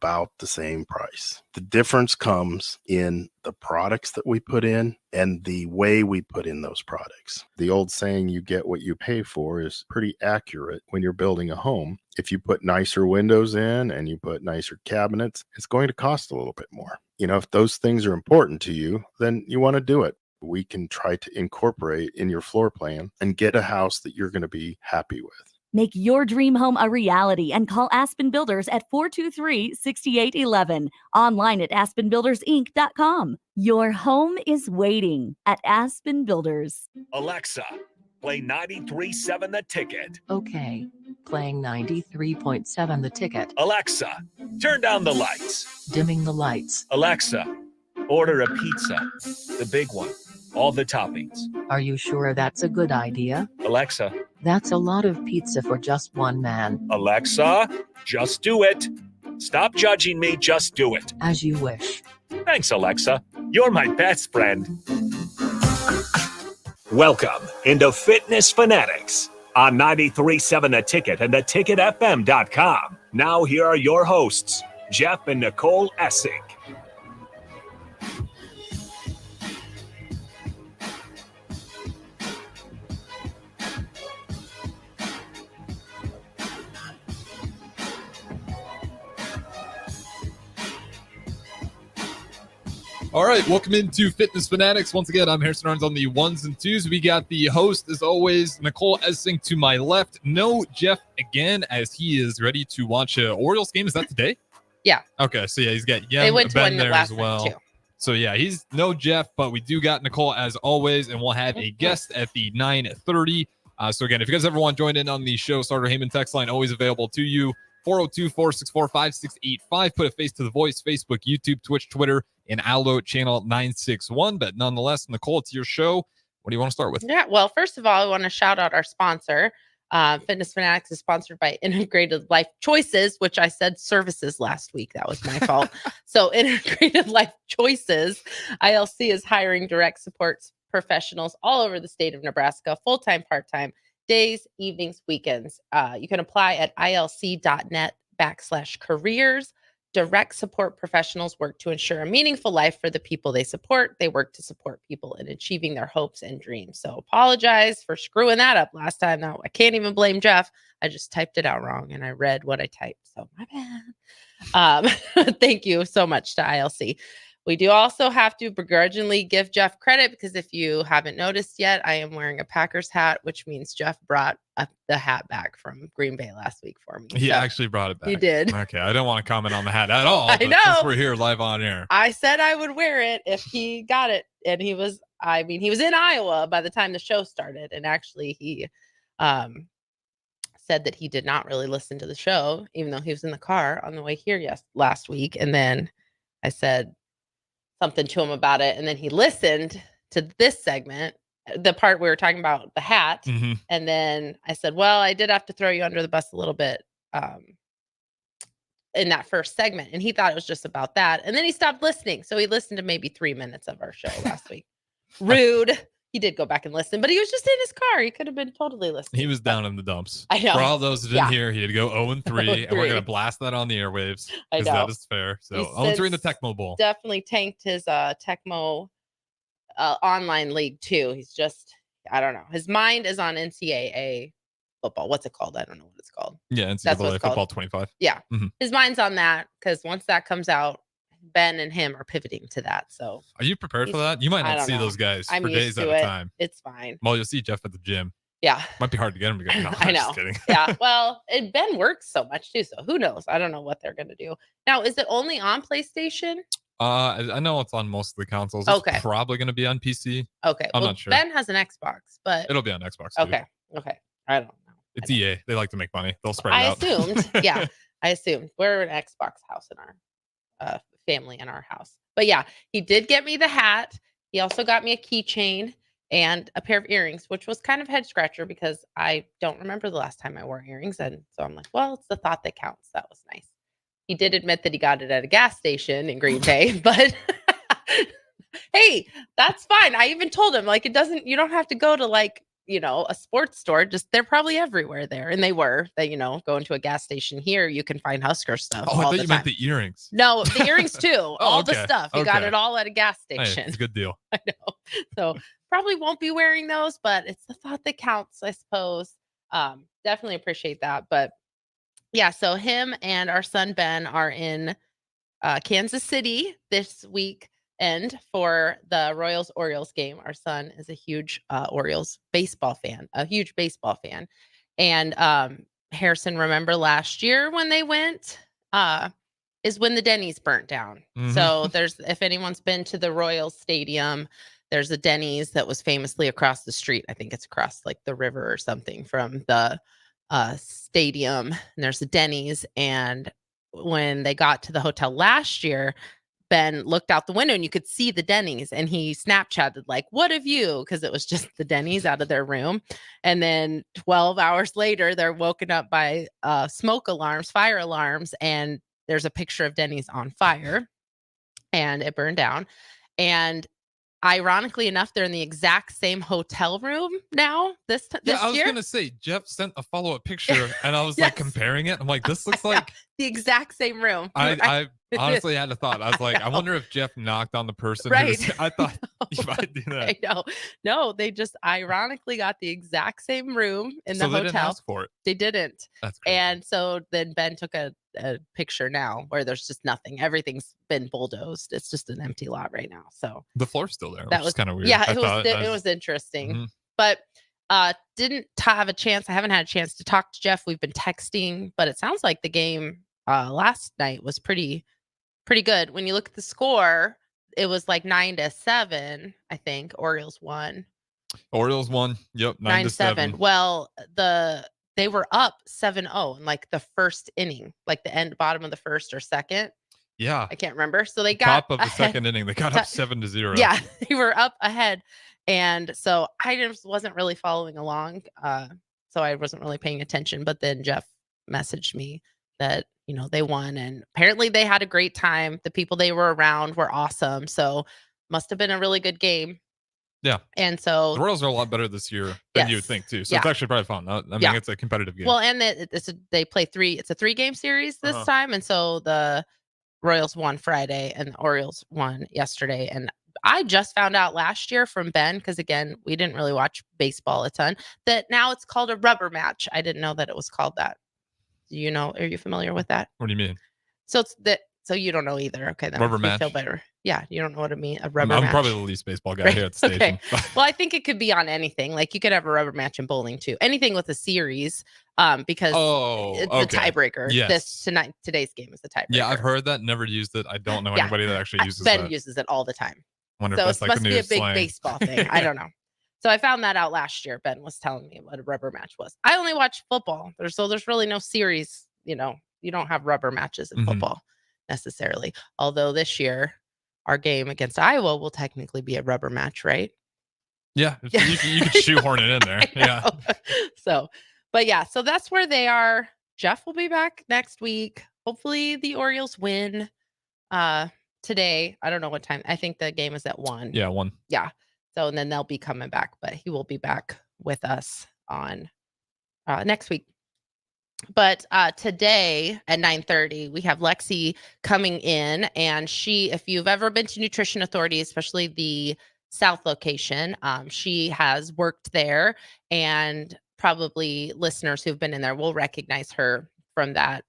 about the same price. The difference comes in the products that we put in and the way we put in those products. The old saying, you get what you pay for, is pretty accurate when you're building a home. If you put nicer windows in and you put nicer cabinets, it's going to cost a little bit more. If those things are important to you, then you want to do it. We can try to incorporate in your floor plan and get a house that you're going to be happy with. Make your dream home a reality and call Aspen Builders at 423-6811. Online at aspenbuildersinc.com. Your home is waiting at Aspen Builders. Alexa, play 93.7 The Ticket. Okay, playing 93.7 The Ticket. Alexa, turn down the lights. Dimming the lights. Alexa, order a pizza, the big one, all the toppings. Are you sure that's a good idea? Alexa. That's a lot of pizza for just one man. Alexa, just do it. Stop judging me, just do it. As you wish. Thanks, Alexa. You're my best friend. Welcome into Fitness Fanatics on 93.7 The Ticket and theticketfm.com. Now here are your hosts, Jeff and Nicole Essig. All right, welcome into Fitness Fanatics. Once again, I'm Harrison Arns on the ones and twos. We got the host, as always, Nicole Essing to my left. No Jeff again, as he is ready to watch an Orioles game. Is that today? Yeah. Okay, so yeah, he's got they went to Ben win there last as well. Too. So yeah, he's no Jeff, but we do got Nicole as always, and we'll have a guest at the 9:30. So again, if you guys ever want to join in on the show, Starter Heyman text line always available to you. 402-464-5685. Put a face to the voice. Facebook, YouTube, Twitch, Twitter, and Allo channel 961. But nonetheless, Nicole, it's your show. What do you want to start with? Yeah, well, first of all, I want to shout out our sponsor. Fitness Fanatics is sponsored by Integrated Life Choices, which I said services last week. That was my fault. So Integrated Life Choices, ILC is hiring direct support professionals all over the state of Nebraska, full-time, part-time, days, evenings, weekends. You can apply at ilc.net/careers. Direct support professionals work to ensure a meaningful life for the people they support. They work to support people in achieving their hopes and dreams. So apologize for screwing that up last time. Now I can't even blame Jeff. I just typed it out wrong and I read what I typed. So my bad. Thank you so much to ILC. We do also have to begrudgingly give Jeff credit because if you haven't noticed yet, I am wearing a Packers hat, which means Jeff brought the hat back from Green Bay last week for me. He actually brought it back. He did. Okay, I don't want to comment on the hat at all. I but know. Since we're here live on air. I said I would wear it if he got it. And he was in Iowa by the time the show started. And actually he said that he did not really listen to the show, even though he was in the car on the way here last week. And then I said something to him about it. And then he listened to this segment, the part we were talking about the hat. Mm-hmm. And then I said, well, I did have to throw you under the bus a little bit in that first segment. And he thought it was just about that. And then he stopped listening. So he listened to maybe 3 minutes of our show last week. Rude. He did go back and listen, but he was just in his car. He could have been totally listening. He was down in the dumps. I know. For all those who didn't hear, he had to go 0-3, and we're going to 0-3. blast that on the airwaves I because know. that is fair. So He's 0-3 in the Tecmo Bowl. Definitely tanked his Tecmo online league too. He's just, I don't know. His mind is on NCAA football. What's it called? I don't know what it's called. Yeah, That's what NCAA it's Football called. 25. Yeah. Mm-hmm. His mind's on that because once that comes out, Ben and him are pivoting to that. So Are you prepared for that? You might I not don't see know. those guys I'm for days used at to a it. time. It's fine. Well, you'll see Jeff at the gym. Yeah. Might be hard to get him to go. No, I I'm know. just kidding. Yeah. Well, Ben works so much too. So who knows? I don't know what they're going to do. Now, is it only on PlayStation? I know it's on most of the consoles. Okay. It's probably going to be on PC. Okay. I'm well, not sure. Ben has an Xbox, but It'll be on Xbox too. okay. Okay. I don't know. It's EA. They like to make money. They'll spread it I out. assumed. Yeah. I assumed. We're an Xbox house in our family in our house. But yeah, he did get me the hat. He also got me a keychain and a pair of earrings, which was kind of head scratcher because I don't remember the last time I wore earrings. And so I'm like, well, it's the thought that counts. That was nice. He did admit that he got it at a gas station in Green Bay, but hey, that's fine. I even told him, like, you don't have to go to like a sports store. Just they're probably everywhere there, and they were. They going to a gas station here, you can find Husker stuff. Oh, I all thought the you time. meant the earrings. No, the earrings too. all the okay. stuff. You got Okay. it all at a gas Hey, station. it's a good deal. I know. So probably won't be wearing those, but it's the thought that counts, I suppose. Definitely appreciate that. But yeah, so him and our son Ben are in Kansas City this weekend for the Royals Orioles game. Our son is a huge Orioles baseball fan, And Harrison, remember last year when they went, is when the Denny's burnt down. So if anyone's been to the Royals Stadium, there's a Denny's that was famously across the street. I think it's across like the river or something from the stadium. And there's a Denny's. And when they got to the hotel last year, Ben looked out the window and you could see the Denny's, and he Snapchatted like, "What of you?" Because it was just the Denny's out of their room. And then 12 hours later, they're woken up by fire alarms, and there's a picture of Denny's on fire, and it burned down. And ironically enough, they're in the exact same hotel room now. This Yeah, I was year. gonna say Jeff sent a follow-up picture, and I was like comparing it. I'm like, this looks like the exact same room. I honestly had a thought. I was like, I wonder if Jeff knocked on the person. Right. I thought you might do that. I know. No, they just ironically got the exact same room in the So they hotel. didn't ask for it. They didn't. That's crazy. And so then Ben took a picture now where there's just nothing. Everything's been bulldozed. It's just an empty lot right now. So the floor's still there. that Which was is kind of weird. Yeah, it was interesting. Mhm. But didn't have a chance. I haven't had a chance to talk to Jeff. We've been texting, but it sounds like the game last night was pretty good. When you look at the score, it was like 9-7, I think. Orioles won. Orioles won. Yep, 9-7. Well, they were up 7-0 in like the first inning, like the bottom of the first or second. Yeah. I can't remember. So they got top of the ahead. second inning. They got up 7-0. Yeah, they were up ahead. And so I just wasn't really following along. So I wasn't really paying attention. But then Jeff messaged me that, they won. And apparently they had a great time. The people they were around were awesome. So must have been a really good game. Yeah. And so the Royals are a lot better this year than you would think too. So it's actually probably fun. I mean, it's a competitive game. Well, and they play it's a 3-game series this time. And so the Royals won Friday and the Orioles won yesterday. And I just found out last year from Ben, because again, we didn't really watch baseball a ton, that now it's called a rubber match. I didn't know that it was called that. Are you familiar with that? What do you mean? So so you don't know either. Okay, then rubber match. Feel better. Yeah, you don't know what I mean. A rubber I'm match. probably the least baseball guy here at the station. Okay. Well, I think it could be on anything. Like you could have a rubber match in bowling too. Anything with a series, because it's the tiebreaker. Yes. Today's game is the tiebreaker. Yeah, I've heard that. Never used it. I don't know anybody that actually uses Ben that. uses it all the time. Wonder so if that's it like must the be new a big slang. baseball thing. I don't know. So I found that out last year. Ben was telling me what a rubber match was. I only watch football. There's really no series. You don't have rubber matches in football necessarily. Although this year, our game against Iowa will technically be a rubber match, right? Yeah, you could shoehorn it in there. Yeah. So that's where they are. Jeff will be back next week. Hopefully the Orioles win today. I don't know what time. I think the game is at 1. Yeah, 1. Yeah. So and then they'll be coming back, but he will be back with us on next week. But today at 9:30, we have Lexi coming in, and if you've ever been to Nutrition Authority, especially the South location, she has worked there, and probably listeners who've been in there will recognize her from that,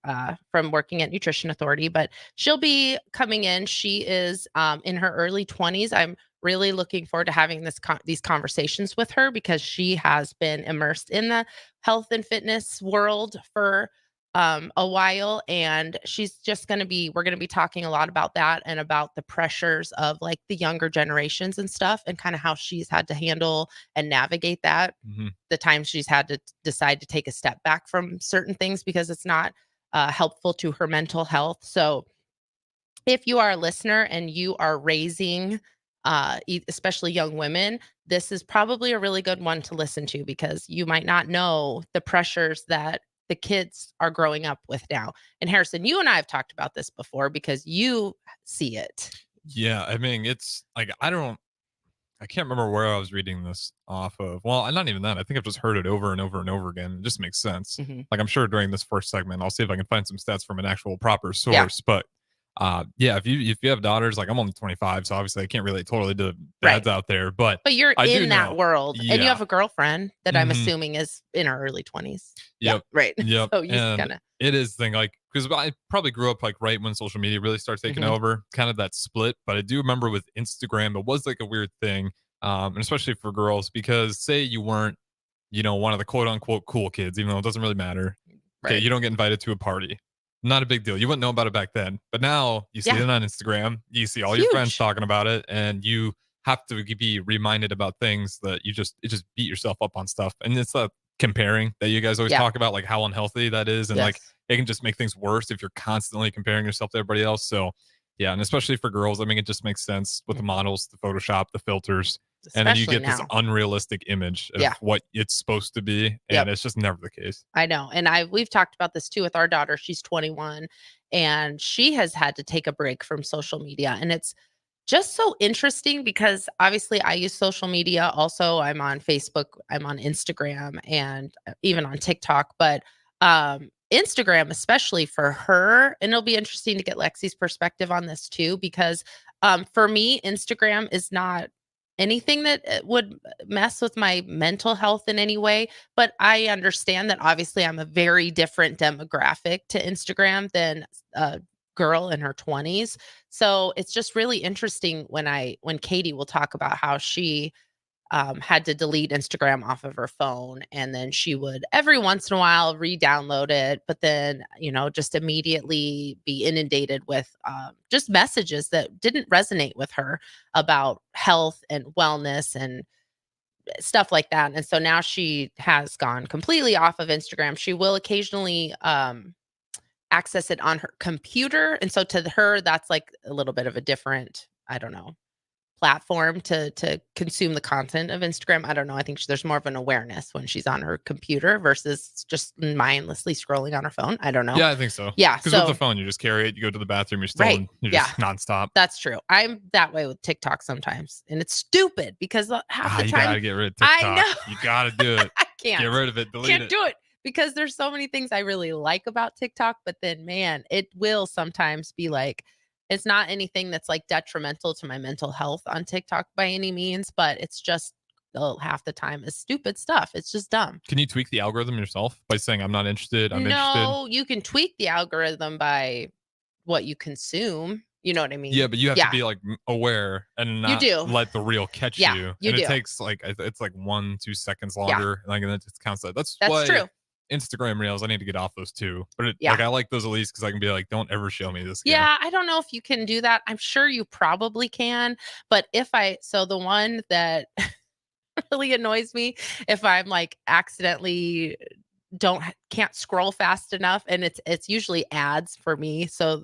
from working at Nutrition Authority. But she'll be coming in. She is in her early 20s. I'm really looking forward to having these conversations with her, because she has been immersed in the health and fitness world for a while. And she's just we're going to be talking a lot about that and about the pressures of like the younger generations and stuff, and kind of how she's had to handle and navigate that. The times she's had to decide to take a step back from certain things because it's not helpful to her mental health. So if you are a listener and you are raising especially young women, this is probably a really good one to listen to, because you might not know the pressures that the kids are growing up with now. And Harrison, you and I have talked about this before because you see it. Yeah, I mean, it's like, I don't I can't remember where I was reading this off of. Well, not even that. I think I've just heard it over and over and over again. It just makes sense. Mhm. Like I'm sure during this first segment, I'll see if I can find some stats from an actual proper Yeah. source. But yeah, if you have daughters, like I'm only 25, so obviously I can't relate totally to dads out there. But But you're I do in that know. world, and you Yeah. have a girlfriend that I'm Mhm. assuming is in her early 20s. Yep. Yeah, right. Yep. So you And kind of it is thing like because I probably grew up like right when social media really started taking Mhm. over, kind of that split. But I do remember with Instagram, it was like a weird thing, and especially for girls because say you weren't, one of the quote unquote cool kids, even though it doesn't really matter. Okay, right. you don't get invited to a party. Not a big deal. You wouldn't know about it back then, but now you see Yeah. it on Instagram. You see all It's your friends huge. talking about it, and you have to be reminded about things that it just beat yourself up on stuff. And it's that comparing that you guys always Yeah. talk about, like how unhealthy that is, and like Yes. it can just make things worse if you're constantly comparing yourself to everybody else. So yeah, and especially for girls, I mean, it just makes sense with the Mhm. models, the Photoshop, the filters, and then you Especially get this now. unrealistic image of Yeah. what it's supposed to be, and Yep. it's just never the case. I know. And we've talked about this too with our daughter. She's 21 and she has had to take a break from social media. And it's just so interesting because obviously I use social media. Also, I'm on Facebook, I'm on Instagram, and even on TikTok. But Instagram, especially for her, and it'll be interesting to get Lexi's perspective on this too, because for me, Instagram is not anything that would mess with my mental health in any way. But I understand that obviously I'm a very different demographic to Instagram than a girl in her 20s. So it's just really interesting when Katie will talk about how she had to delete Instagram off of her phone, and then she would every once in a while re-download it, but then just immediately be inundated with just messages that didn't resonate with her about health and wellness and stuff like that. And so now she has gone completely off of Instagram. She will occasionally access it on her computer. And so to her, that's like a little bit of a different, I don't know, platform to consume the content of Instagram. I don't know. I think there's more of an awareness when she's on her computer versus just mindlessly scrolling on her phone. I don't know. Yeah, I think so. Yeah. Because So with the phone, you just carry it, you go to the bathroom, you're still Right. you're Yeah. just nonstop. that's true. I'm that way with TikTok sometimes. And it's stupid because half the You time gotta get rid of I TikTok. know. You gotta do it. I can't. Get rid of it. Delete Can't it. do it because there's so many things I really like about TikTok, but then man, it will sometimes be like it's not anything that's like detrimental to my mental health on TikTok by any means, but it's just half the time is stupid stuff. It's just dumb. Can you tweak the algorithm yourself by saying I'm not interested, I'm interested? No, you can tweak the algorithm by what you consume. You know what I mean? Yeah, but you have Yeah. to be like aware and not do. let the reel catch Yeah, you. you And do. it takes like it's like 1-2 seconds Yeah. longer. Like and it just counts that. That's why true. Instagram reels, I need to get off those too. But Yeah. like I like those at least because I can be like, don't ever show me this again. Yeah, I don't know if you can do that. I'm sure you probably can, but so the one that really annoys me if I'm like accidentally can't scroll fast enough, and it's usually ads for me. So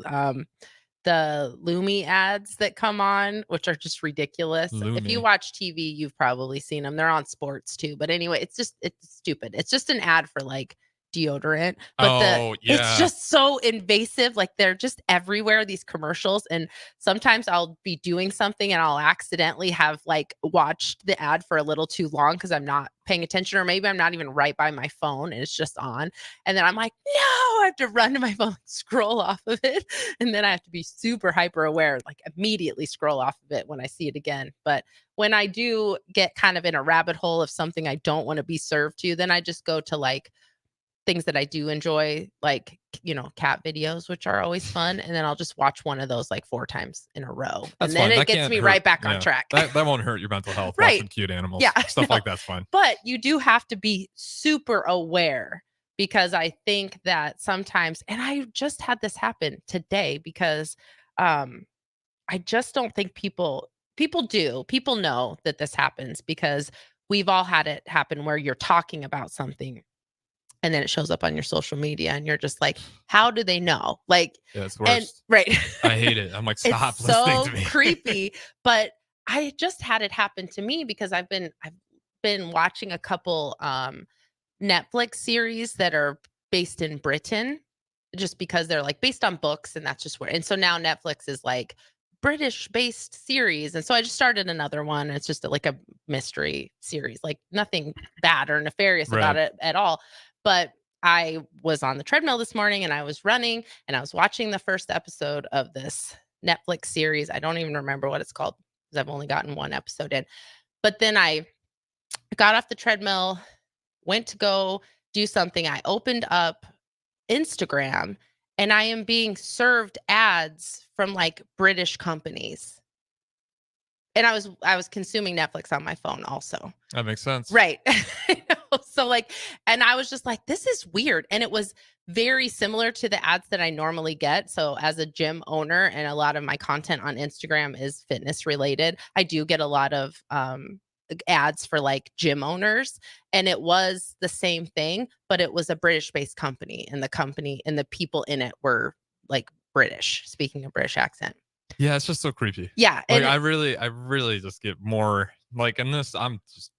the Lumi ads that come on, which are just ridiculous. If you Lumi. watch TV, you've probably seen them. They're on sports too. But anyway, it's stupid. It's just an ad for like deodorant, but Oh, it's yeah. just so invasive. Like they're just everywhere, these commercials. And sometimes I'll be doing something and I'll accidentally have like watched the ad for a little too long because I'm not paying attention, or maybe I'm not even right by my phone and it's just on. And then I'm like, no, I have to run to my phone, scroll off of it. And then I have to be super hyper aware, like immediately scroll off of it when I see it again. But when I do get kind of in a rabbit hole of something I don't want to be served to, then I just go to like things that I do enjoy, like, cat videos, which are always fun. And then I'll just watch one of those like 4 times in a row. That's and then fine. it That gets can't me hurt. right back on Yeah. track. That won't hurt your mental health. Right. Watching cute animals. Yeah, I Stuff know. like that's fine. But you do have to be super aware, because I think that sometimes, and I just had this happen today because I just don't think people know that this happens, because we've all had it happen where you're talking about something and then it shows up on your social media and you're just like, how do they know? Like, Yeah, it's and worse. right. I hate it. I'm like, stop It's listening so to me. creepy. But I just had it happen to me because I've been watching a couple Netflix series that are based in Britain, just because they're like based on books, and that's just where. And so now Netflix is like British based series. And so I just started another one. It's just like a mystery series, like nothing bad or nefarious about it at all. But I was on the treadmill this morning and I was running and I was watching the first episode of this Netflix series. I don't even remember what it's called because I've only gotten one episode in. But then I got off the treadmill, went to go do something. I opened up Instagram and I am being served ads from like British companies. And I was consuming Netflix on my phone also. That makes sense. Right. So like, and I was just like, this is weird. And it was very similar to the ads that I normally get. So as a gym owner, and a lot of my content on Instagram is fitness related, I do get a lot of ads for like gym owners. And it was the same thing, but it was a British based company, and the people in it were like British, speaking a British accent. Yeah, it's just so creepy. Yeah. Like And I really just get more like, in this, I'm just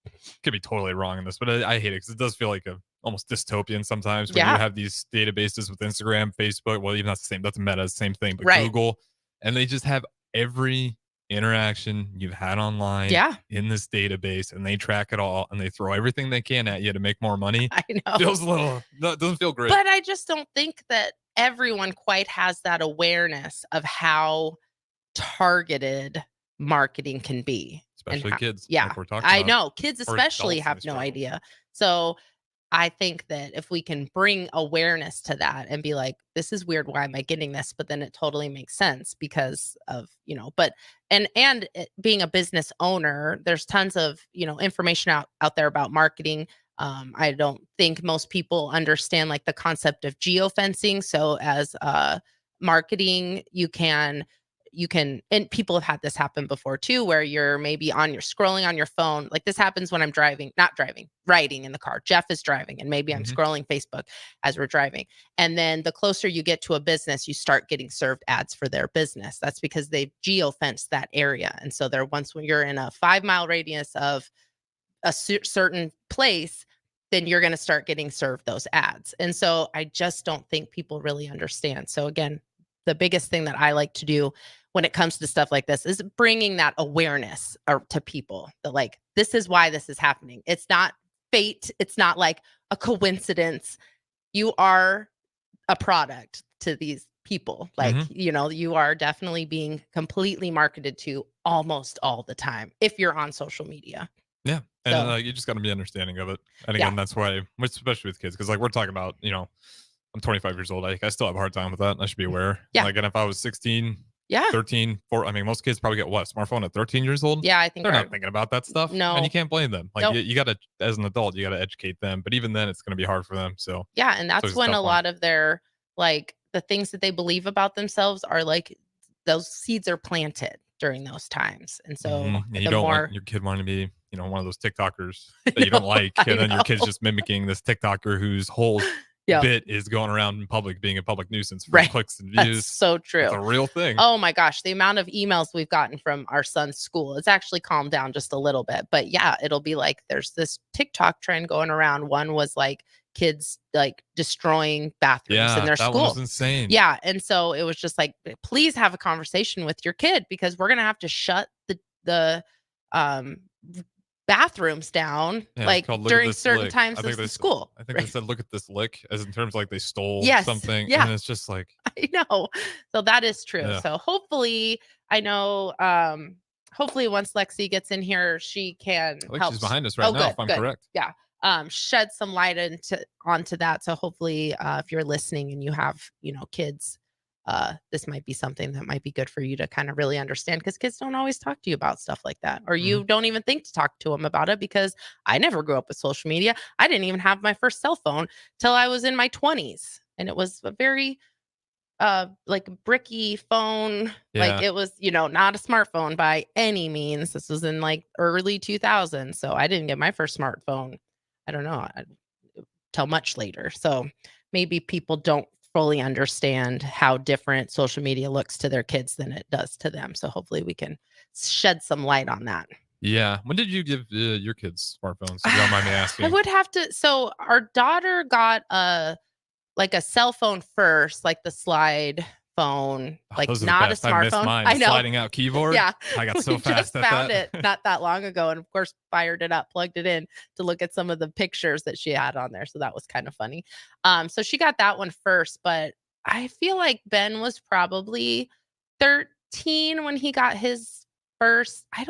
could be totally wrong in this, but I hate it because it does feel like a almost dystopian sometimes when you have these databases with Instagram, Facebook. Well, even that's the same. That's Meta, same thing, but Google, and they just have every interaction you've had online in this database, and they track it all, and they throw everything they can at you to make more money. I know. Feels a little, doesn't feel great. But I just don't think that everyone quite has that awareness of how targeted marketing can be. Especially kids. Yeah, like we're talking I about. know. Kids Or especially adults in have this no world. idea. So I think that if we can bring awareness to that and be like, this is weird, why am I getting this? But then it totally makes sense because of, but and being a business owner, there's tons of, information out there about marketing. I don't think most people understand like the concept of geofencing. So as marketing, you can, and people have had this happen before too, where you're maybe scrolling on your phone. Like this happens when I'm riding in the car. Jeff is driving and maybe I'm scrolling Facebook as we're driving. And then the closer you get to a business, you start getting served ads for their business. That's because they geofence that area. And so when you're in a 5-mile radius of a certain place, then you're going to start getting served those ads. And so I just don't think people really understand. So again, the biggest thing that I like to do when it comes to stuff like this is bringing that awareness to people that like, this is why this is happening. It's not fate. It's not like a coincidence. You are a product to these people. Like, you are definitely being completely marketed to almost all the time if you're on social media. Yeah. And you just got to be understanding of it. And again, that's why, especially with kids, because like we're talking about, I'm 25 years old. I still have a hard time with that. I should be aware. Yeah. Like, and if I was 16, 13, 4, I mean, most kids probably get smartphone at 13 years old. Yeah, I think they're not thinking about that stuff. No. And you can't blame them. Like you got to, as an adult, you got to educate them. But even then, it's going to be hard for them. So yeah, and that's when a lot of their like the things that they believe about themselves are like those seeds are planted during those times. And so and you don't want your kid wanting to be, one of those TikTokers that you don't like, and then your kid's just mimicking this TikToker whose whole bit is going around in public being a public nuisance for clicks and views. That's so true. It's a real thing. Oh my gosh, the amount of emails we've gotten from our son's school, it's actually calmed down just a little bit. But yeah, it'll be like there's this TikTok trend going around. One was like kids like destroying bathrooms in their school. That was insane. Yeah, and so it was just like, please have a conversation with your kid because we're gonna have to shut the bathrooms down like during certain times of the school. I think they said, look at this lick, as in terms of like they stole something. Yeah. And it's just like, I know. So that is true. Yeah. So hopefully, I know, hopefully once Lexi gets in here, she can help. She's behind us right now, if I'm correct. Yeah. Shed some light onto that. So hopefully, if you're listening and you have, kids, this might be something that might be good for you to kind of really understand because kids don't always talk to you about stuff like that, or you don't even think to talk to them about it because I never grew up with social media. I didn't even have my first cell phone till I was in my 20s. And it was a very like bricky phone. Like it was, not a smartphone by any means. This was in like early 2000s. So I didn't get my first smartphone. I don't know, till much later. So maybe people don't fully understand how different social media looks to their kids than it does to them. So hopefully we can shed some light on that. Yeah. When did you give your kids smartphones? If you don't mind me asking. I would have to. So our daughter got a cell phone first, like the slide phone, like Those are the not a best. I missed smartphone. mine. I know. Sliding out keyboard. Yeah. I got so We fast just at found that. it not that long ago, and of course fired it up, plugged it in to look at some of the pictures that she had on there. So that was kind of funny. So she got that one first, but I feel like Ben was probably 13 when he got his first. I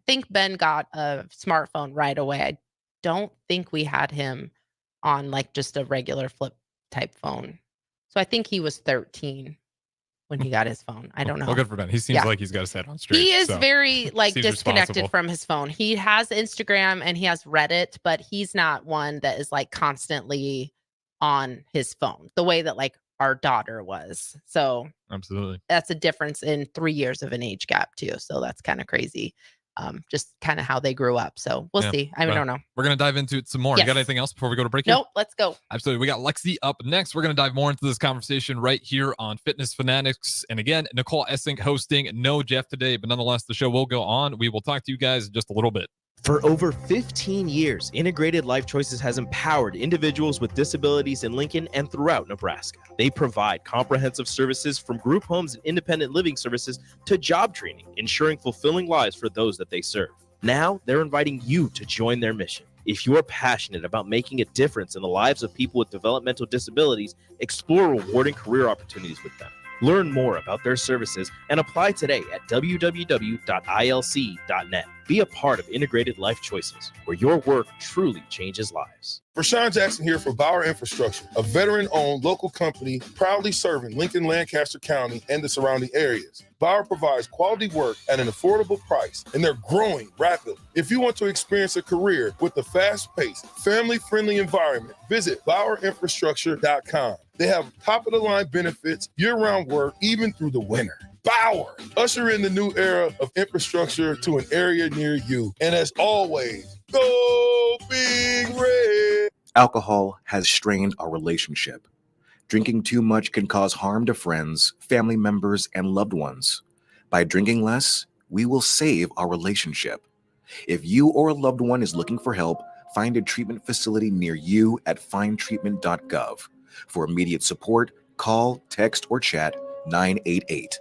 think Ben got a smartphone right away. I don't think we had him on like just a regular flip type phone. So I think he was 13 when he got his phone. I don't know. Well, good for Ben. He seems like he's got his head on straight. He is so very like seems disconnected responsible. from his phone. He has Instagram and he has Reddit, but he's not one that is like constantly on his phone the way that like our daughter was. So Absolutely. that's a difference in 3 years of an age gap too. So that's kind of crazy. Just kind of how they grew up. So we'll see. I don't know. We're going to dive into it some more. Yes. You got anything else before we go to break? Here? Nope. Let's go. Absolutely. We got Lexi up next. We're going to dive more into this conversation right here on Fitness Fanatics. And again, Nicole Essink hosting. No Jeff today, but nonetheless, the show will go on. We will talk to you guys in just a little bit. For over 15 years, Integrated Life Choices has empowered individuals with disabilities in Lincoln and throughout Nebraska. They provide comprehensive services from group homes and independent living services to job training, ensuring fulfilling lives for those that they serve. Now, they're inviting you to join their mission. If you are passionate about making a difference in the lives of people with developmental disabilities, explore rewarding career opportunities with them. Learn more about their services and apply today at www.ilc.net. Be a part of Integrated Life Choices, where your work truly changes lives. Rashawn Jackson here for Bauer Infrastructure, a veteran-owned local company proudly serving Lincoln, Lancaster County, and the surrounding areas. Bauer provides quality work at an affordable price, and they're growing rapidly. If you want to experience a career with a fast-paced, family-friendly environment, visit BauerInfrastructure.com. They have top-of-the-line benefits, year-round work, even through the winter. Bauer, usher in the new era of infrastructure to an area near you. And as always, go Big Red. Alcohol has strained our relationship. Drinking too much can cause harm to friends, family members, and loved ones. By drinking less, we will save our relationship. If you or a loved one is looking for help, find a treatment facility near you at findtreatment.gov. For immediate support, call, text, or chat 988.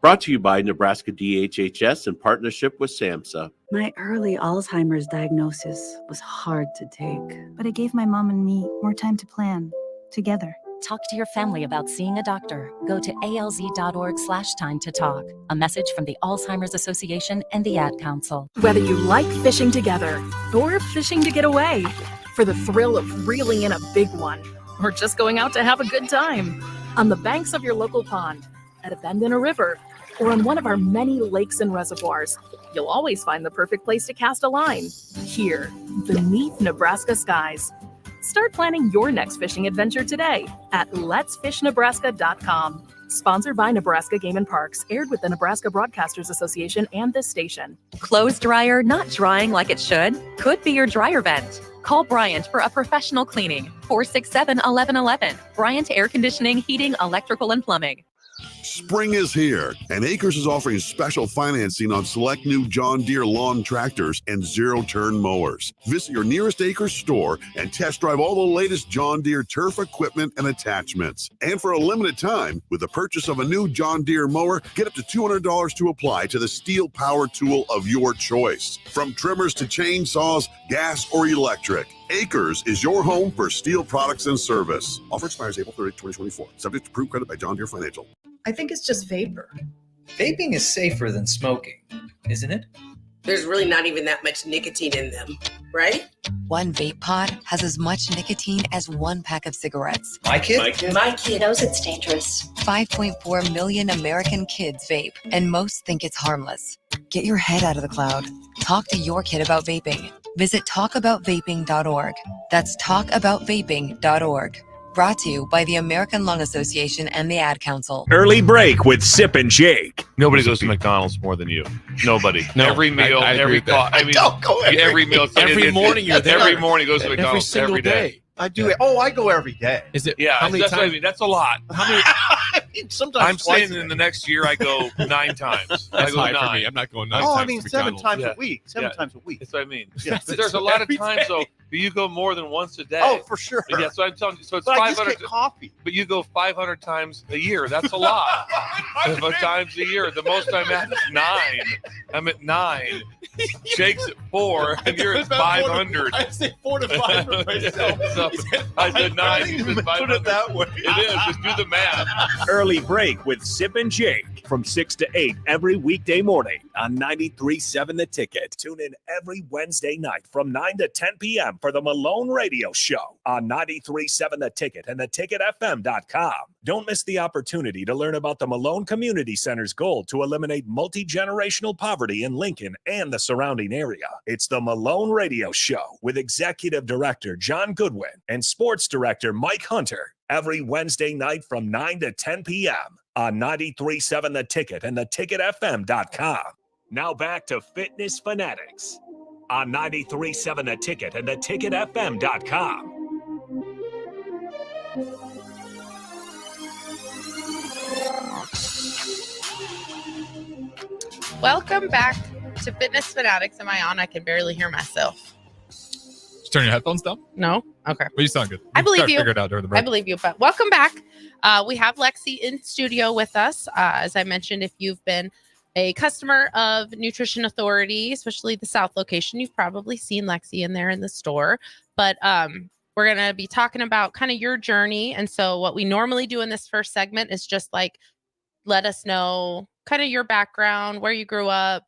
Brought to you by Nebraska DHHS in partnership with SAMHSA. My early Alzheimer's diagnosis was hard to take, but it gave my mom and me more time to plan together. Talk to your family about seeing a doctor. Go to alz.org/time to talk. A message from the Alzheimer's Association and the Ad Council. Whether you like fishing together or fishing to get away, for the thrill of reeling in a big one, or just going out to have a good time, on the banks of your local pond, at a bend in a river, or on one of our many lakes and reservoirs, you'll always find the perfect place to cast a line. Here, beneath Nebraska skies. Start planning your next fishing adventure today at letsfishnebraska.com. Sponsored by Nebraska Game and Parks, aired with the Nebraska Broadcasters Association and this station. Clothes dryer not drying like it should? Could be your dryer vent. Call Bryant for a professional cleaning. 467-1111. Bryant Air Conditioning, Heating, Electrical, and Plumbing. Spring is here, and Acres is offering special financing on select new John Deere lawn tractors and zero-turn mowers. Visit your nearest Acres store and test drive all the latest John Deere turf equipment and attachments. And for a limited time, with the purchase of a new John Deere mower, get up to $200 to apply to the steel power tool of your choice. From trimmers to chainsaws, gas or electric, Acres is your home for steel products and service. Offer expires April 30, 2024. Subject to approved credit by John Deere Financial. I think it's just vapor. Vaping is safer than smoking, isn't it? There's really not even that much nicotine in them, right? One vape pod has as much nicotine as one pack of cigarettes. My kid? My kid knows it's dangerous. 5.4 million American kids vape, and most think it's harmless. Get your head out of the cloud. Talk to your kid about vaping. Visit talkaboutvaping.org. That's talkaboutvaping.org. Brought to you by the American Lung Association and the Ad Council. Early break with Sip and Jake. Nobody goes to McDonald's more than you. Nobody. No, every meal, I every call. I mean, don't go every meal. Every morning you're there. Every morning goes to McDonald's every single every day. I do it. Oh, I go every day. Is it? Yeah, How many that's what I times? mean. That's a lot. How many? sometimes I'm twice saying a in day. the next year I go 9 times. I That's go high 9. for me. I'm not going 9 Oh, times I mean, to 7 McDonald's. times Yeah. a week. 7 times a week. That's what I mean. Yes, But there's a lot of every times day. though you go more than once a day. Oh, for sure. Yeah, so I'm telling you. So it's But I just 500. get coffee. But you go 500 times a year. That's a lot. 500 times a year. The most I'm at is 9. I'm at 9. Jake's at 4, and you're at 500. I say 4 to 5 for myself. So I said 9. I didn't even put it that way. It is. Just do the math. Early break with Sip and Jake from 6 to 8 every weekday morning on 93.7 The Ticket. Tune in every Wednesday night from 9 to 10 p.m. for the Malone Radio Show on 93.7 The Ticket and theticketfm.com. Don't miss the opportunity to learn about the Malone Community Center's goal to eliminate multi-generational poverty in Lincoln and the surrounding area. It's the Malone Radio Show with Executive Director John Goodwin and Sports Director Mike Hunter every Wednesday night from 9 to 10 p.m. on 93.7 The Ticket and theticketfm.com. Now back to Fitness Fanatics on 93.7 The Ticket and theticketfm.com. Welcome back to Fitness Fanatics. Am I on? I can barely hear myself. Just turn your headphones down. No? Okay. Well, you sound good. I believe Try to you. Figure it out during the break. I believe you. But welcome back. We have Lexi in studio with us. As I mentioned, if you've been a customer of Nutrition Authority, especially the South location, you've probably seen Lexi in there in the store. But we're going to be talking about kind of your journey. And so what we normally do in this first segment is just like let us know kind of your background, where you grew up.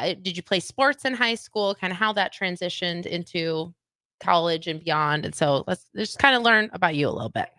Did you play sports in high school? Kind of how that transitioned into college and beyond. And so let's just kind of learn about you a little bit.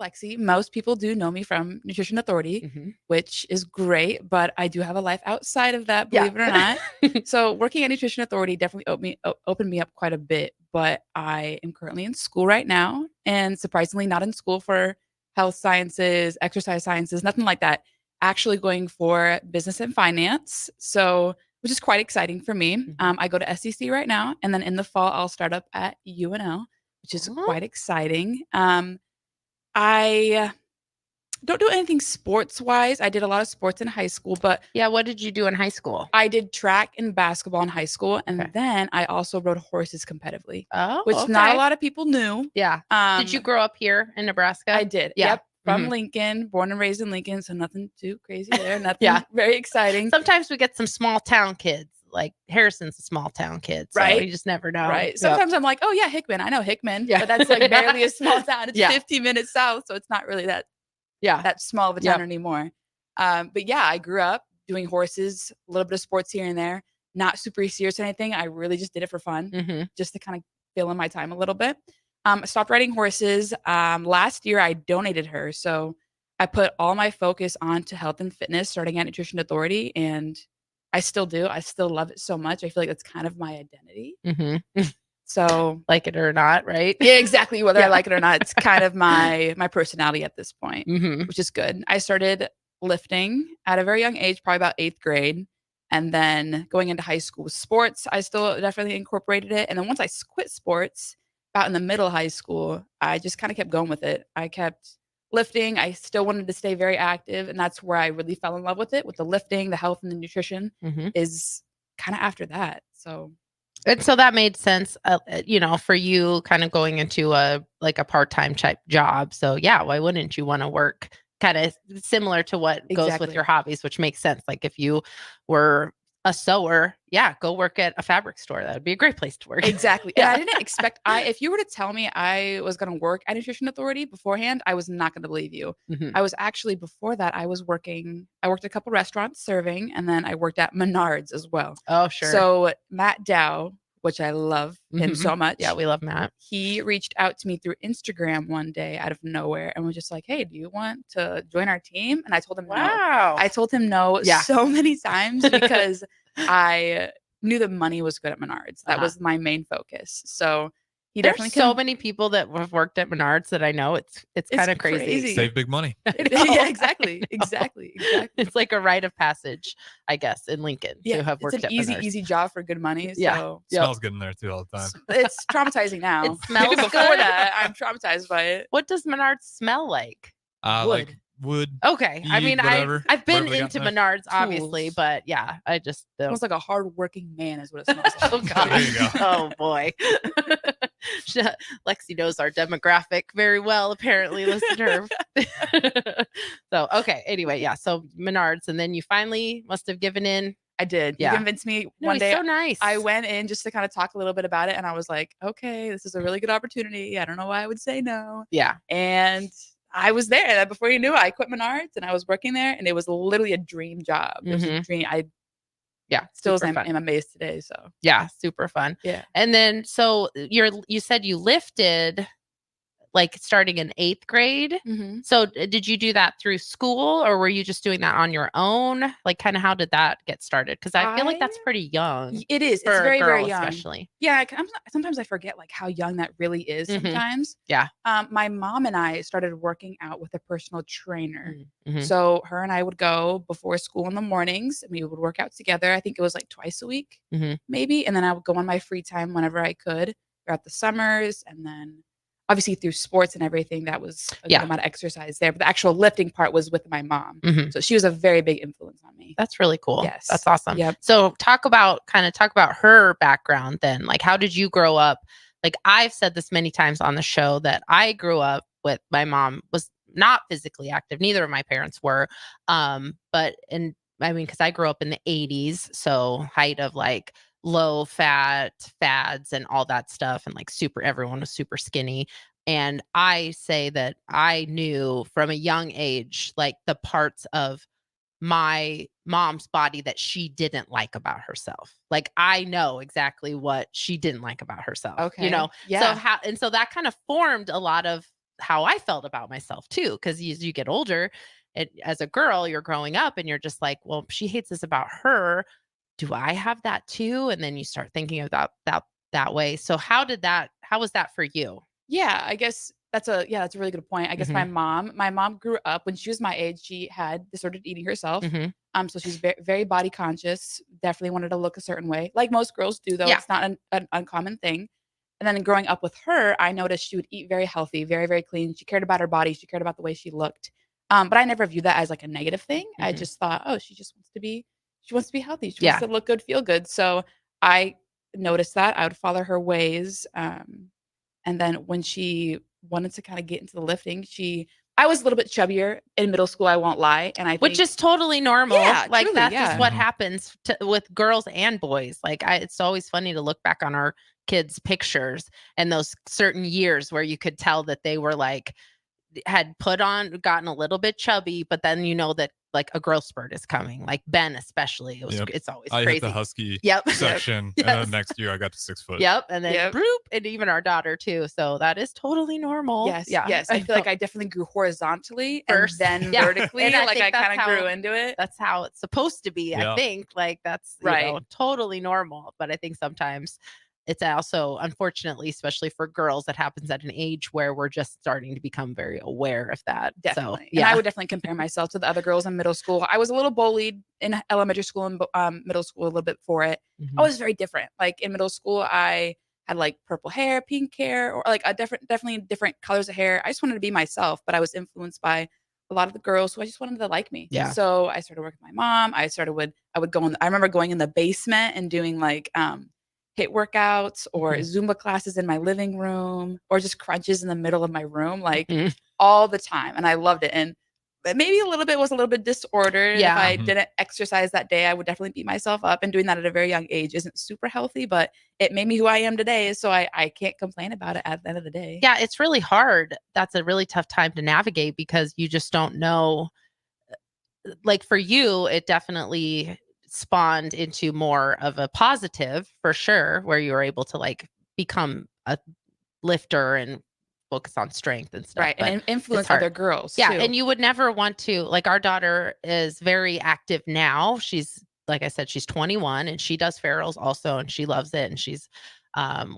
Lexi, most people do know me from Nutrition Authority, which is great, but I do have a life outside of that, believe it or not. So working at Nutrition Authority definitely opened me up quite a bit, but I am currently in school right now, and surprisingly not in school for health sciences, exercise sciences, nothing like that. Actually going for business and finance. So, which is quite exciting for me. I go to SEC right now, and then in the fall, I'll start up at UNL, which is quite exciting. I don't do anything sports wise. I did a lot of sports in high school, but yeah, what did you do in high school? I did track and basketball in high school, and then I also rode horses competitively. Oh, which okay. not a lot of people knew. Yeah. Did you grow up here in Nebraska? I did. Yeah. Yep. From Lincoln, born and raised in Lincoln, so nothing too crazy there. Nothing Yeah. very exciting. Sometimes we get some small town kids. Like Harrison's a small town kid, so Right. you just never know. Right. Yep. Sometimes I'm like, oh yeah, Hickman. I know Hickman. Yeah. But that's like barely a small town. It's Yeah. 50 minutes south, so it's not really that Yeah. that small of a town Yep. anymore. But yeah, I grew up doing horses, a little bit of sports here and there. Not super serious or anything. I really just did it for fun, just to kind of fill in my time a little bit. I stopped riding horses. Last year I donated her, so I put all my focus onto health and fitness, starting at Nutrition Authority, and I still do. I still love it so much. I feel like that's kind of my identity. So, like it or not, right? Yeah, exactly. Whether I Yeah. like it or not, it's kind of my personality at this point, which is good. I started lifting at a very young age, probably about 8th grade. And then going into high school with sports, I still definitely incorporated it. And then once I quit sports, about in the middle of high school, I just kind of kept going with it. I kept lifting. I still wanted to stay very active. And that's where I really fell in love with it, with the lifting, the health, and the nutrition is kind of after that. So And so that made sense, for you kind of going into a part-time type job. So yeah, why wouldn't you want to work kind of similar to what goes with Exactly. your hobbies, which makes sense. Like if you were a sewer, yeah, go work at a fabric store. That would be a great place to work. Exactly. Yeah. And I didn't expect, if you were to tell me I was going to work at Nutrition Authority beforehand, I was not going to believe you. I was actually, before that, I worked at a couple restaurants serving, and then I worked at Menards as well. Oh, sure. So Matt Dow, which I love him so much. Yeah, we love Matt. He reached out to me through Instagram one day out of nowhere and was just like, hey, do you want to join our team? And I told him no. I told him no so many times because I knew the money was good at Menards. That was my main focus. So he There's definitely so many people that have worked at Menards that I know. It's kind of crazy. Save big money. Yeah, exactly. It's like a rite of passage, I guess, in Lincoln to have worked it's at an Menards. easy job for good money. Yeah. So Smells good in there too all the time. it's traumatizing now. It smells Before good. that, I'm traumatized by it. What does Menards smell like? Like wood. Okay. I bead, mean, whatever, I've been whatever they got into in there. Menards, obviously, Tools. but yeah, I just don't. Smells like a hard-working man is what it smells like. Oh God! There you go. Oh boy! Lexi knows our demographic very well. Apparently, listen to her. So okay. Anyway, yeah. So Menards, and then you finally must have given in. I did. Yeah. You convinced me No, one he's day. so nice. I went in just to kind of talk a little bit about it, and I was like, okay, this is a really good opportunity. I don't know why I would say no. Yeah. And I was there. And before you knew it, I quit Menards and I was working there, and it was literally a dream job. It was a dream. Yeah, Still super am fun. amazed today. So Yeah, super fun. Yeah. And then so you said you lifted like starting in 8th grade. Mhm. So did you do that through school or were you just doing that on your own? Like kind of how did that get started? Because I feel like that's pretty young. It is. for It's a very, very girl young. especially. Yeah. Sometimes I forget like how young that really is Mhm. sometimes. Yeah. My mom and I started working out with a personal trainer. Mhm. So her and I would go before school in the mornings and we would work out together. I think it was like twice a week, Mhm. maybe. And then I would go on my free time whenever I could throughout the summers. And then obviously through sports and everything, that was a Yeah. good amount of exercise there. But the actual lifting part was with my mom. Mhm. So she was a very big influence on me. That's really cool. Yes. That's awesome. Yep. So talk about her background then. Like how did you grow up? Like I've said this many times on the show that I grew up with my mom was not physically active. Neither of my parents were. Because I grew up in the 80s, so height of like low fat fads and all that stuff and like everyone was super skinny. And I say that I knew from a young age like the parts of my mom's body that she didn't like about herself. Like I know exactly what she didn't like about herself. Okay. So Yeah. so that kind of formed a lot of how I felt about myself too. Cause as you get older, as a girl, you're growing up and you're just like, well, she hates this about her. Do I have that too? And then you start thinking about that way. So how was that for you? Yeah, I guess that's a really good point. I guess Mhm. my mom grew up when she was my age, she had disordered eating herself. Mhm. So she's very, very body conscious, definitely wanted to look a certain way. Like most girls do though. Yeah. It's not an uncommon thing. And then growing up with her, I noticed she would eat very healthy, very, very clean. She cared about her body, she cared about the way she looked. But I never viewed that as like a negative thing. I Mhm. just thought, oh, she wants to be healthy. She Yeah. wants to look good, feel good. So I noticed that. I would follow her ways. And then when she wanted to kind of get into the lifting, I was a little bit chubbier in middle school, I won't lie. And I think Which is totally normal. Yeah, Like truly, that's yeah. just what happens with girls and boys. Like it's always funny to look back on our kids' pictures and those certain years where you could tell that they were like had gotten a little bit chubby, but then you know that like a growth spurt is coming. Like Ben especially. It's always I crazy. hit the husky Yep. section, Yes. and then next year I got to 6 foot. Yep. And then Yep. broop, and even our daughter too. So that is totally normal. Yes, Yeah. yes. I feel like I definitely grew horizontally First. and then Yeah. vertically. And I Like think I kind that's of grew how- into it. That's how it's supposed to be. Yeah. I think like that's Right. totally normal. But I think sometimes it's also, unfortunately, especially for girls, that happens at an age where we're just starting to become very aware of that. Definitely. So, yeah. And I would definitely compare myself to the other girls in middle school. I was a little bullied in elementary school and middle school a little bit for it. Mhm. I was very different. Like in middle school, I had like purple hair, pink hair, or like definitely different colors of hair. I just wanted to be myself, but I was influenced by a lot of the girls who I just wanted to like me. Yeah. So I started working with my mom. I would go I remember going in the basement and doing like HIIT workouts or Mhm. Zumba classes in my living room or just crunches in the middle of my room, like Mhm. all the time. And I loved it. And but maybe was a little bit disordered. Yeah. If I Mhm. didn't exercise that day, I would definitely beat myself up. And doing that at a very young age isn't super healthy, but it made me who I am today. So I can't complain about it at the end of the day. Yeah, it's really hard. That's a really tough time to navigate because you just don't know. Like for you, it definitely spawned into more of a positive for sure, where you were able to like become a lifter and focus on strength and stuff. Right. But And it's influence hard. other girls. Yeah, too. and you would never want to, like our daughter is very active now. She's, like I said, she's 21 and she does ferals also and she loves it. And she's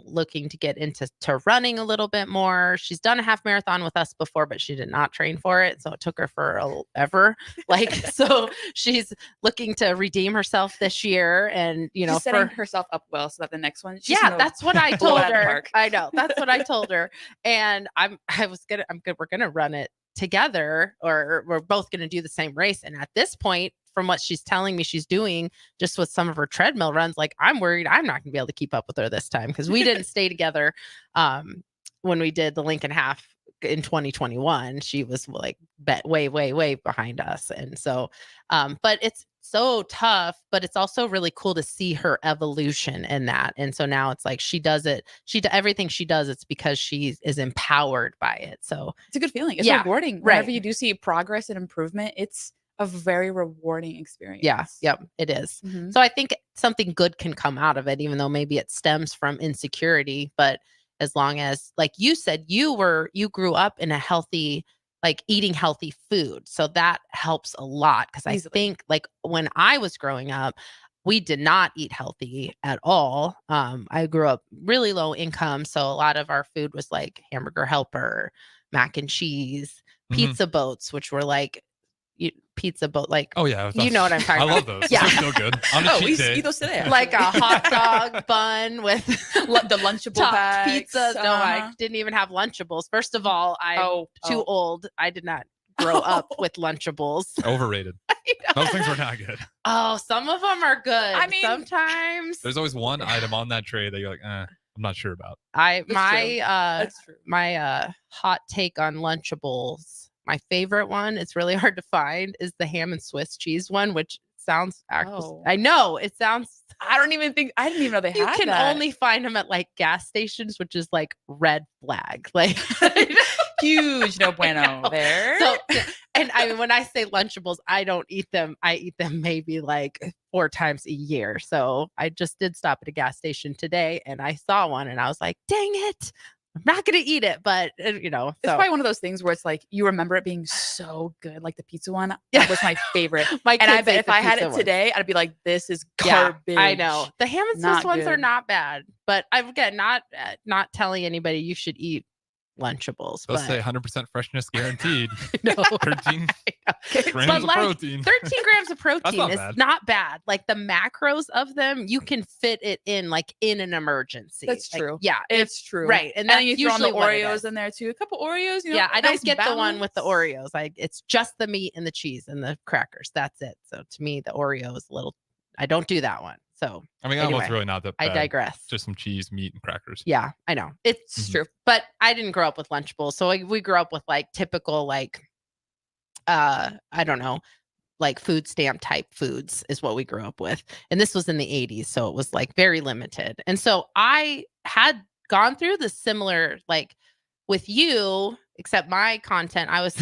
looking to get into running a little bit more. She's done a half marathon with us before, but she did not train for it. So it took her forever. Like, so she's looking to redeem herself this year and, you know, She's setting herself up well so that the next one. she's yeah, gonna that's what I blow told it out of the her. park. I know. That's what I told her. And we're gonna run it together, or we're both going to do the same race. And at this point, from what she's telling me she's doing just with some of her treadmill runs, like I'm worried I'm not gonna be able to keep up with her this time, because we didn't stay together when we did the Lincoln Half in 2021. She was like way behind us. And so but it's so tough, but it's also really cool to see her evolution in that. And so now it's like she does everything she does, it's because she is empowered by it. So it's a good feeling. It's yeah, rewarding. Whenever you do see progress and improvement, it's a very rewarding experience. Yeah, yep, it is. So I think something good can come out of it, even though maybe it stems from insecurity. But as long as, like you said, you grew up in a healthy, like eating healthy food. So that helps a lot, because I think like when I was growing up, we did not eat healthy at all. I grew up really low income. So a lot of our food was like Hamburger Helper, mac and cheese, pizza boats, which were like pizza boat, like, oh yeah, you know what I'm talking about. I love those. Yeah, Those are so good. On a cheat day. Eat those today. Like a hot dog bun with the Lunchable packs. Pizzas. No, I didn't even have Lunchables. First of all, I'm too old. I did not grow up with Lunchables. Overrated. Those things were not good. Oh, some of them are good. I mean, sometimes there's always one item on that tray that you're like, I'm not sure about. My hot take on Lunchables. My favorite one, it's really hard to find, is the ham and Swiss cheese one, which sounds I know it sounds. I didn't even know they had. You can that. only find them at like gas stations, which is like red flag. Like huge no bueno there. So, and I mean, when I say Lunchables, I don't eat them. I eat them maybe like 4 times a year. So I just did stop at a gas station today, and I saw one, and I was like, dang it. I'm not going to eat it, but it's probably one of those things where it's like, you remember it being so good. Like the pizza one, that was my favorite. And I bet if I had it today, I'd be like, this is garbage. Yeah, I know. The ham and Swiss ones are not bad, but again, not telling anybody you should eat Lunchables. They'll say 100% freshness guaranteed. No. 13 grams of protein. 13 grams of protein is bad. not bad. Like the macros of them, you can fit it in like in an emergency. That's like, true. Yeah, it's true. Right. And then you throw on the usually what it Oreos is. in there too. A couple Oreos. Yeah, I don't nice get the one balance. with the Oreos. It's just the meat and the cheese and the crackers. That's it. So to me, the Oreo is a little. I don't do that one. So I mean, that one's really not that bad. I digress. Just some cheese, meat, and crackers. Yeah, I know. It's true. But I didn't grow up with Lunchables. So we grew up with like typical, like, I don't know, like food stamp type foods is what we grew up with. And this was in the 80s. So it was like very limited. And so I had gone through the similar, like with you, except my content I was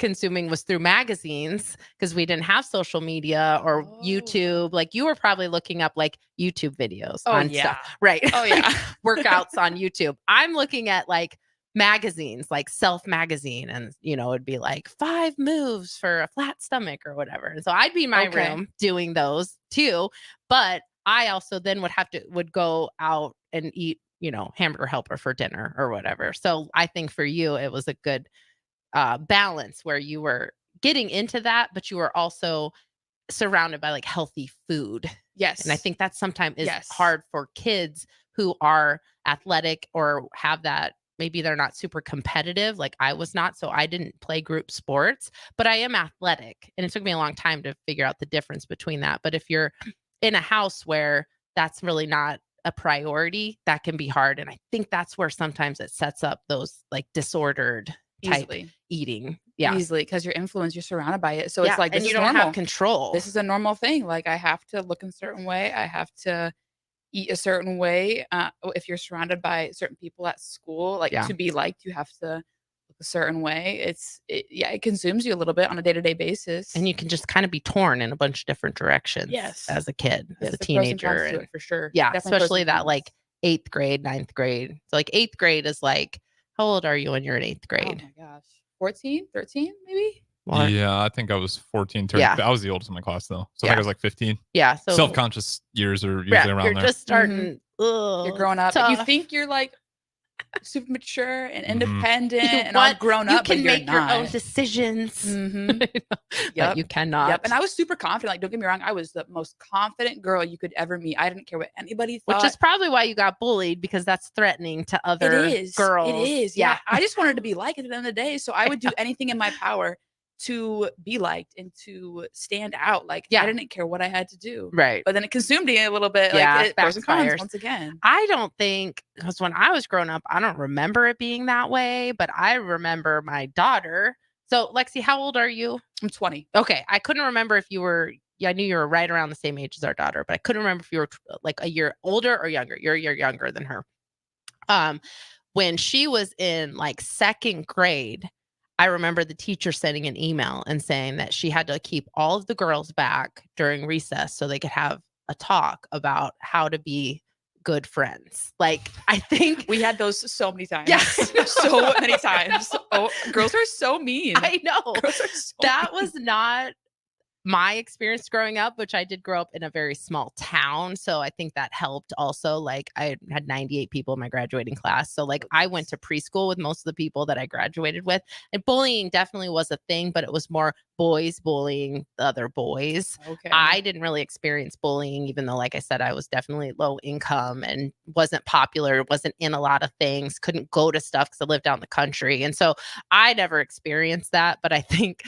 consuming was through magazines, because we didn't have social media or YouTube. Like you were probably looking up like YouTube videos on stuff. Right. Oh yeah. Workouts on YouTube. I'm looking at like magazines, like Self magazine, and it'd be like 5 moves for a flat stomach or whatever. And so I'd be in my room doing those too. But I also then would go out and eat, Hamburger Helper for dinner or whatever. So I think for you, it was a good balance where you were getting into that, but you were also surrounded by like healthy food. Yes. And I think that sometimes is hard for kids who are athletic or have that. Maybe they're not super competitive. Like I was not. So I didn't play group sports, but I am athletic. And it took me a long time to figure out the difference between that. But if you're in a house where that's really not a priority, that can be hard. And I think that's where sometimes it sets up those like disordered type eating. Yeah. Easily, because you're influenced, you're surrounded by it. So it's like, and you don't have control. This is a normal thing. Like I have to look in a certain way. I have to eat a certain way. If you're surrounded by certain people at school, like to be liked, you have to look a certain way. It consumes you a little bit on a day-to-day basis. And you can just kind of be torn in a bunch of different directions as a kid, as a teenager. And for sure. Yeah. Especially that like 8th grade, 9th grade. So like 8th grade is like, how old are you when you're in 8th grade? Oh my gosh. 14, 13, maybe? More. Yeah, I think I was 14, 13. Yeah. I was the oldest in my class though. So I think I was like 15. Yeah. So self-conscious years are usually around you're there. Just starting. You're growing up. Tough. You think you're like super mature and Mm-hmm. independent You and all want- grown you up. can but you're make your own not. decisions. Yep. But you cannot. Yep. And I was super confident. Like, don't get me wrong, I was the most confident girl you could ever meet. I didn't care what anybody thought. Which is probably why you got bullied, because that's threatening to other girls. It is. Yeah. I just wanted to be liked at the end of the day. So I would do anything in my power to be liked and to stand out. Like, I didn't care what I had to do. Right. But then it consumed me a little bit. Yeah, Like, it pros and cons backfires. once again. I don't think, because when I was growing up, I don't remember it being that way, but I remember my daughter. So, Lexi, how old are you? I'm 20. Okay. I couldn't remember if you were, I knew you were right around the same age as our daughter, but I couldn't remember if you were like a year older or younger. You're a year younger than her. When she was in like second grade, I remember the teacher sending an email and saying that she had to keep all of the girls back during recess so they could have a talk about how to be good friends. Like, I think we had those so many times. Yes. So many times. Oh, girls are so mean. I know. Girls are so That mean. was not my experience growing up, which I did grow up in a very small town. So I think that helped also. Like, I had 98 people in my graduating class. So like, I went to preschool with most of the people that I graduated with. And bullying definitely was a thing, but it was more boys bullying the other boys. Okay. I didn't really experience bullying, even though, like I said, I was definitely low income and wasn't popular, wasn't in a lot of things, couldn't go to stuff because I lived out in the country. And so I never experienced that. But I think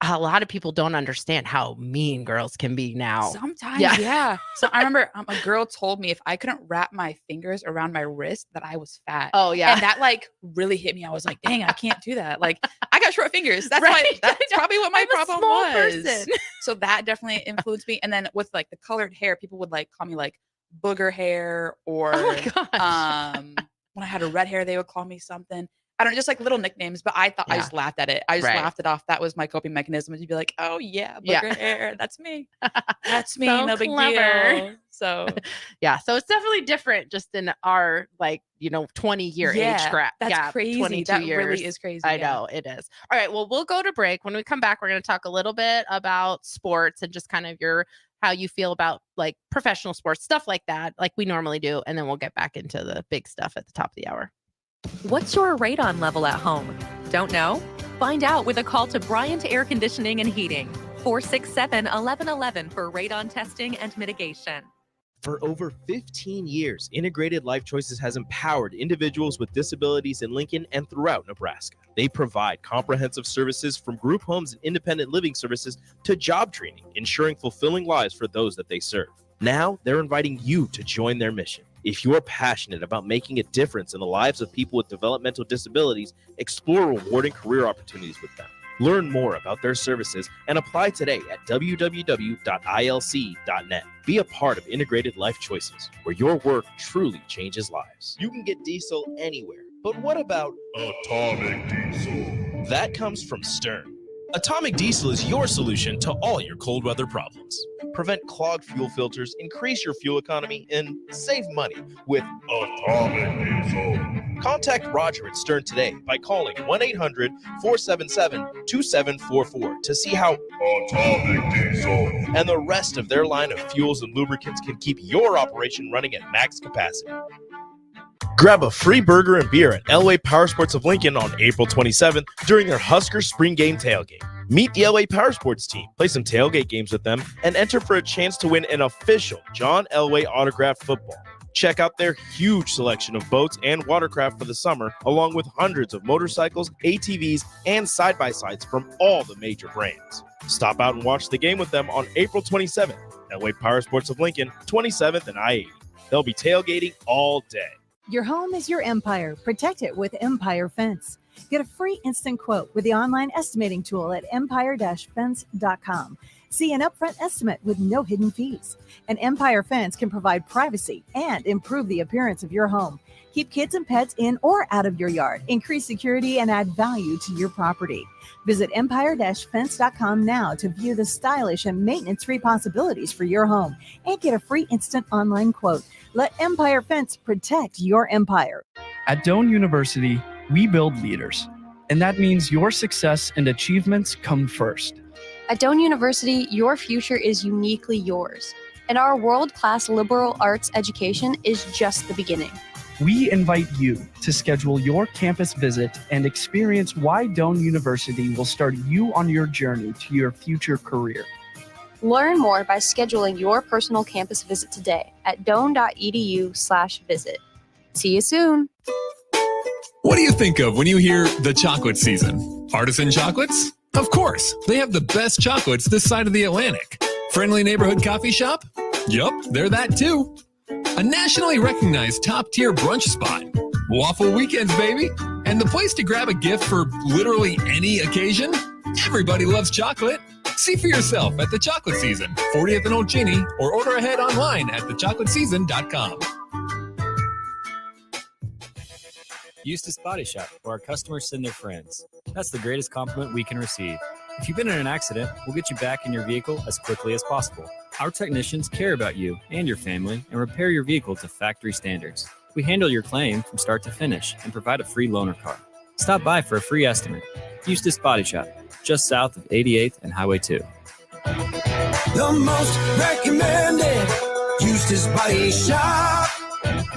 a lot of people don't understand how mean girls can be now. Sometimes, yeah. So I remember a girl told me if I couldn't wrap my fingers around my wrist that I was fat. Oh, yeah. And that like really hit me. I was like, dang, I can't do that. Like, I got short fingers. That's Right. why that's probably what my I'm a problem small was. person. So that definitely influenced me. And then with like the colored hair, people would like call me like booger hair, or Oh my gosh. when I had a red hair, they would call me something. I don't know, just like little nicknames, but I thought I Yeah. just laughed at it. I just Right. laughed it off. That was my coping mechanism. You'd be like, oh yeah, Yeah. booger hair. That's me. That's me. So No big clever. deal. So Yeah. So it's definitely different just in our 20-year age gap. That's crazy. 22 That years. really is crazy. I yeah. know it is. All right. Well, we'll go to break. When we come back, we're going to talk a little bit about sports and just kind of how you feel about like professional sports, stuff like that, like we normally do. And then we'll get back into the big stuff at the top of the hour. What's your radon level at home? Don't know? Find out with a call to Bryant Air Conditioning and Heating, 467-1111 for radon testing and mitigation. For over 15 years, Integrated Life Choices has empowered individuals with disabilities in Lincoln and throughout Nebraska. They provide comprehensive services from group homes and independent living services to job training, ensuring fulfilling lives for those that they serve. Now, they're inviting you to join their mission. If you're passionate about making a difference in the lives of people with developmental disabilities, explore rewarding career opportunities with them. Learn more about their services and apply today at www.ilc.net. Be a part of Integrated Life Choices, where your work truly changes lives. You can get diesel anywhere, but what about Atomic Diesel? That comes from Stern. Atomic Diesel is your solution to all your cold weather problems. Prevent clogged fuel filters, increase your fuel economy, and save money with Atomic Diesel. Contact Roger at Stern today by calling 1-800-477-2744 to see how Atomic Diesel and the rest of their line of fuels and lubricants can keep your operation running at max capacity. Grab a free burger and beer at Elway Power Sports of Lincoln on April 27th during their Husker Spring Game tailgate. Meet the Elway Power Sports team, play some tailgate games with them, and enter for a chance to win an official John Elway autographed football. Check out their huge selection of boats and watercraft for the summer, along with hundreds of motorcycles, ATVs, and side-by-sides from all the major brands. Stop out and watch the game with them on April 27th. Elway Power Sports of Lincoln, 27th and I-80. They'll be tailgating all day. Your home is your empire. Protect it with Empire Fence. Get a free instant quote with the online estimating tool at empire-fence.com. See an upfront estimate with no hidden fees. An Empire Fence can provide privacy and improve the appearance of your home. Keep kids and pets in or out of your yard. Increase security and add value to your property. Visit empire-fence.com now to view the stylish and maintenance-free possibilities for your home and get a free instant online quote. Let Empire Fence protect your empire. At Doane University, we build leaders, and that means your success and achievements come first. At Doane University, your future is uniquely yours, and our world-class liberal arts education is just the beginning. We invite you to schedule your campus visit and experience why Doane University will start you on your journey to your future career. Learn more by scheduling your personal campus visit today at doane.edu/visit. See you soon. What do you think of when you hear the chocolate season? Artisan chocolates? Of course, they have the best chocolates this side of the Atlantic. Friendly neighborhood coffee shop? Yup, they're that too. A nationally recognized top-tier brunch spot. Waffle weekends, baby. And the place to grab a gift for literally any occasion? Everybody loves chocolate. See for yourself at the Chocolate Season, 40th and Old Cheney, or order ahead online at thechocolateseason.com. Eustace Body Shop, where our customers send their friends. That's the greatest compliment we can receive. If you've been in an accident, we'll get you back in your vehicle as quickly as possible. Our technicians care about you and your family and repair your vehicle to factory standards. We handle your claim from start to finish and provide a free loaner car. Stop by for a free estimate. Eustace Body Shop, just south of 88th and Highway 2. The most recommended Eustace Body Shop.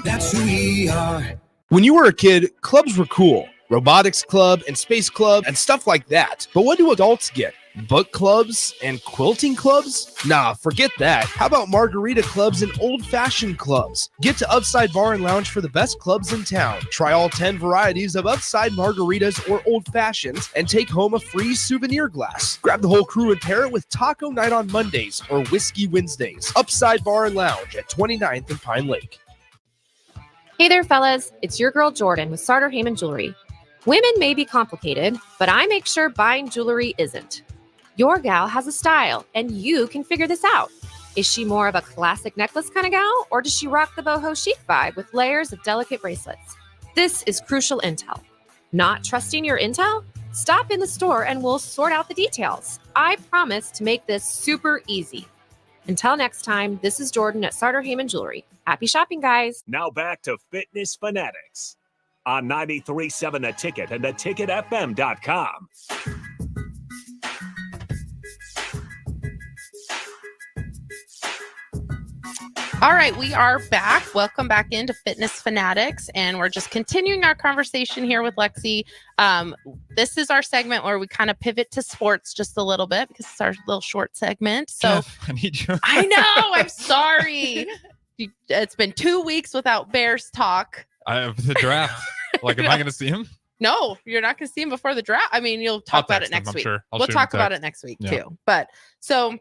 That's who we are. When you were a kid, clubs were cool. Robotics club and space club and stuff like that. But what do adults get? Book clubs and quilting clubs? Nah, forget that. How about margarita clubs and old-fashioned clubs? Get to Upside Bar and Lounge for the best clubs in town. Try all 10 varieties of Upside margaritas or old fashions and take home a free souvenir glass. Grab the whole crew and pair it with Taco Night on Mondays or Whiskey Wednesdays. Upside Bar and Lounge at 29th and Pine Lake. Hey there, fellas. It's your girl Jordan with Sartor Heyman Jewelry. Women may be complicated, but I make sure buying jewelry isn't. Your gal has a style, and you can figure this out. Is she more of a classic necklace kind of gal, or does she rock the boho chic vibe with layers of delicate bracelets? This is crucial intel. Not trusting your intel? Stop in the store and we'll sort out the details. I promise to make this super easy. Until next time, this is Jordan at Sartor Heyman Jewelry. Happy shopping, guys. Now back to Fitness Fanatics on 93.7 The Ticket and theticketfm.com. All right, we are back. Welcome back into Fitness Fanatics, and we're just continuing our conversation here with Lexi. This is our segment where we kind of pivot to sports just a little bit because it's our little short segment. So Jeff, I need you. I know. I'm sorry. It's been 2 weeks without Bears talk. I have the draft. Like, am I going to see him? No, you're not going to see him before the draft. I mean, you'll talk about it next week. Sure. We'll talk about it next week too. But so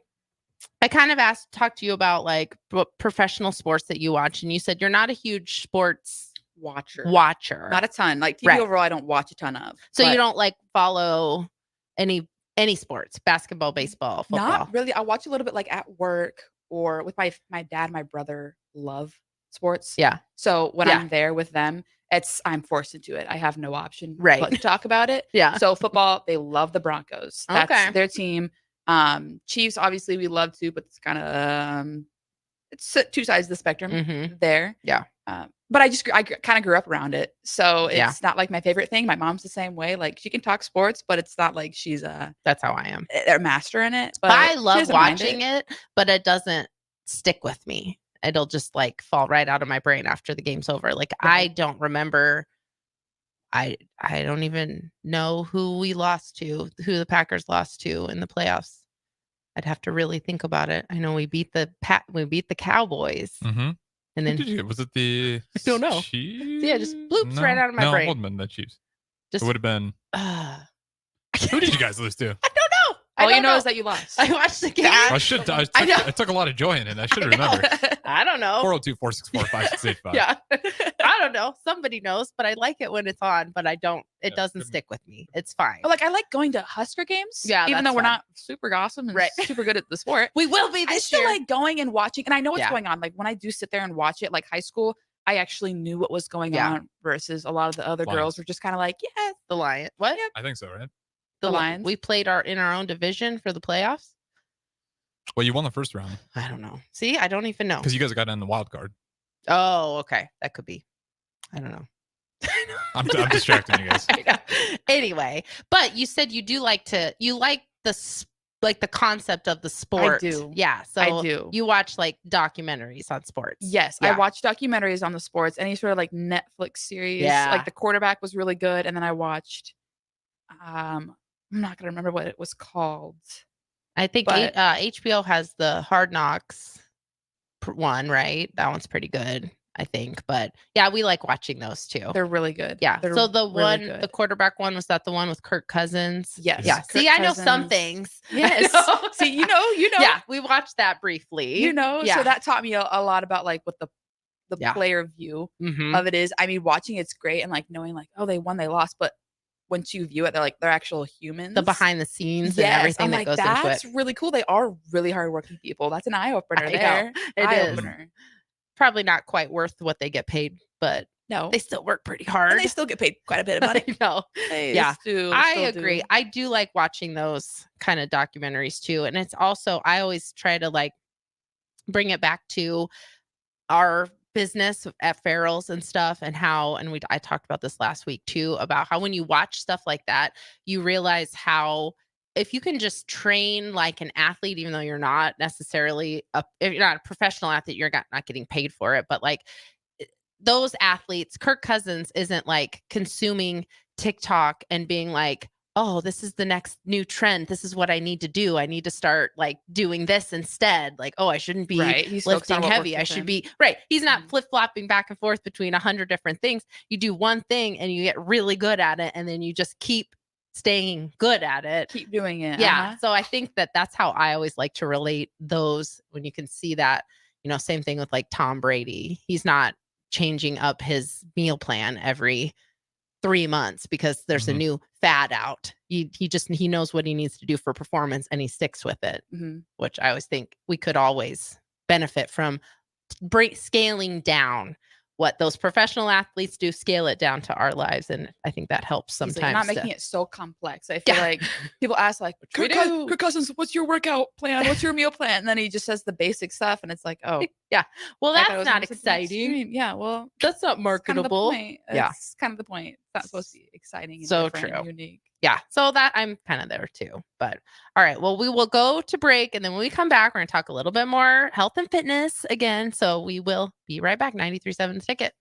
I kind of talked to you about like professional sports that you watch, and you said you're not a huge sports watcher. Not a ton. Like TV overall, I don't watch a ton of. So you don't like follow any sports, basketball, baseball, football? Not really. I watch a little bit like at work or with my dad, my brother love sports. Yeah. So when I'm there with them, I'm forced into it. I have no option but to talk about it. Yeah. So football, they love the Broncos. That's their team. Chiefs, obviously we love to, but it's kind of it's two sides of the spectrum there. Yeah. But I kind of grew up around it. So it's not like my favorite thing. My mom's the same way. Like she can talk sports, but it's not like she's that's how I am. A master in it. But I love watching it, but it doesn't stick with me. It'll just like fall right out of my brain after the game's over. Like I don't remember. I don't even know who we lost to, who the Packers lost to in the playoffs. I'd have to really think about it. I know we beat the Cowboys. Mm-hmm. And then was it the I don't know. Chiefs? Yeah, just bloops right out of my brain. No, it wouldn't have been the Chiefs. Just it would have been. Who did you guys lose to? All you know is that you lost. I watched the game. I took a lot I took a lot of joy in it. I should remember. I don't know. 402-464-5685. Yeah. I don't know. Somebody knows, but I like it when it's on, but I don't. It doesn't stick with me. It's fine. But like I like going to Husker games. Yeah. Even though we're not super awesome and super good at the sport. We will be this year. I still like going and watching, and I know what's going on. Like when I do sit there and watch it, like high school, I actually knew what was going on versus a lot of the other girls were just kind of like, yeah, the Lion. What? I think so, right? The Lions. We played in our own division for the playoffs. Well, you won the first round. I don't know. See, I don't even know. Because you guys got in the wild card. Oh, okay. That could be. I don't know. I'm distracting you guys. I know. Anyway, but you said you do like the like the concept of the sport. I do. Yeah. So I do. You watch like documentaries on sports. Yes, Yeah. I watch documentaries on the sports, any sort of like Netflix series. Yeah. Like The Quarterback was really good, and then I watched. I'm not gonna remember what it was called. I think But- HBO has the Hard Knocks one, right? That one's pretty good, I think. But yeah, we like watching those too. They're really good. Yeah. They're So the really one, good. the quarterback one, was that the one with Kirk Cousins? Yes. Yeah. Kirk See, I know some Cousins. things. Yes. See, you know. Yeah, we watched that briefly. Yeah. So that taught me a lot about like what the Yeah. player view Mhm. of it is. I mean, watching it's great and like knowing like, oh, they won, they lost, but once you view it, they're actual humans. The behind the scenes Yes, and everything I'm that like, goes that's into it. really cool. They are really hardworking people. That's an eye opener I know. there. It Eye is. opener. Probably not quite worth what they get paid, but No, they still work pretty hard. and they still get paid quite a bit of money. I know. They Yeah. still I do. agree. I do like watching those kind of documentaries too. And it's also, I always try to like bring it back to our business at Farrell's and stuff, and how, and I talked about this last week too, about how when you watch stuff like that, you realize how if you can just train like an athlete, even though you're not necessarily if you're not a professional athlete, you're not getting paid for it, but like those athletes, Kirk Cousins isn't like consuming TikTok and being like, oh, this is the next new trend. This is what I need to do. I need to start like doing this instead. Like, oh, I shouldn't be Right. He's focused on lifting what heavy. works I with should him. be right. He's not flip-flopping back and forth between 100 different things. You do one thing and you get really good at it, and then you just keep staying good at it. Keep doing it. Yeah. Uh-huh. So I think that that's how I always like to relate those, when you can see that, same thing with like Tom Brady. He's not changing up his meal plan every 3 months because there's a new fad out. He knows what he needs to do for performance, and he sticks with it, which I always think we could always benefit from scaling down what those professional athletes do, scale it down to our lives. And I think that helps He's sometimes. like, not making it so complex. I feel like people ask like, Kirk Cousins, what's your workout plan? What's your meal plan? And then he just says the basic stuff, and it's like, oh, yeah. Well, I thought it that's was not almost like the exciting. extreme. Yeah, well, That's not marketable. Yeah. It's kind of the point. It's not supposed to be exciting and So different and true. unique. Yeah. So that I'm kind of there too. But all right. Well, we will go to break. And then when we come back, we're going to talk a little bit more health and fitness again. So we will be right back. 93.7 The Ticket.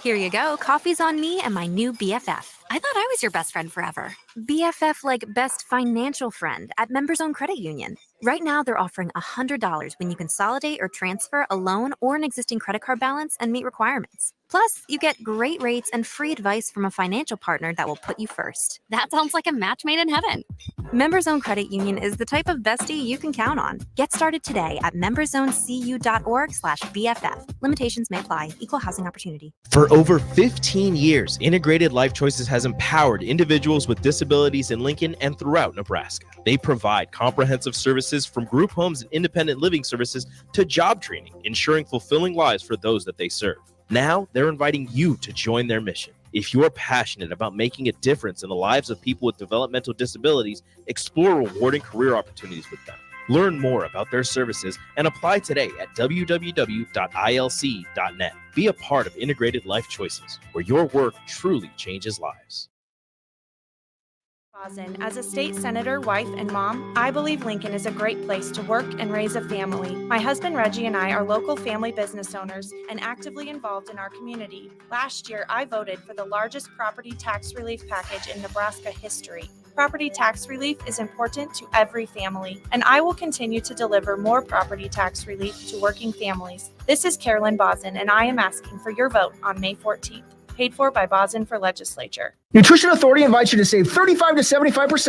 Here you go. Coffee's on me and my new BFF. I thought I was your best friend forever. BFF like best financial friend at Members Own Credit Union. Right now, they're offering $100 when you consolidate or transfer a loan or an existing credit card balance and meet requirements. Plus, you get great rates and free advice from a financial partner that will put you first. That sounds like a match made in heaven. Members Own Credit Union is the type of bestie you can count on. Get started today at memberzonecu.org/BFF. Limitations may apply. Equal housing opportunity. For over 15 years, Integrated Life Choices has empowered individuals with disabilities in Lincoln and throughout Nebraska. They provide comprehensive services from group homes and independent living services to job training, ensuring fulfilling lives for those that they serve. Now, they're inviting you to join their mission. If you are passionate about making a difference in the lives of people with developmental disabilities, explore rewarding career opportunities with them. Learn more about their services and apply today at www.ilc.net. Be a part of Integrated Life Choices, where your work truly changes lives. As a state senator, wife, and mom, I believe Lincoln is a great place to work and raise a family. My husband Reggie and I are local family business owners and actively involved in our community. Last year, I voted for the largest property tax relief package in Nebraska history. Property tax relief is important to every family, and I will continue to deliver more property tax relief to working families. This is Carolyn Bosin, and I am asking for your vote on May 14th. Paid for by Bosin for Legislature. Nutrition Authority invites you to save 35 to 75%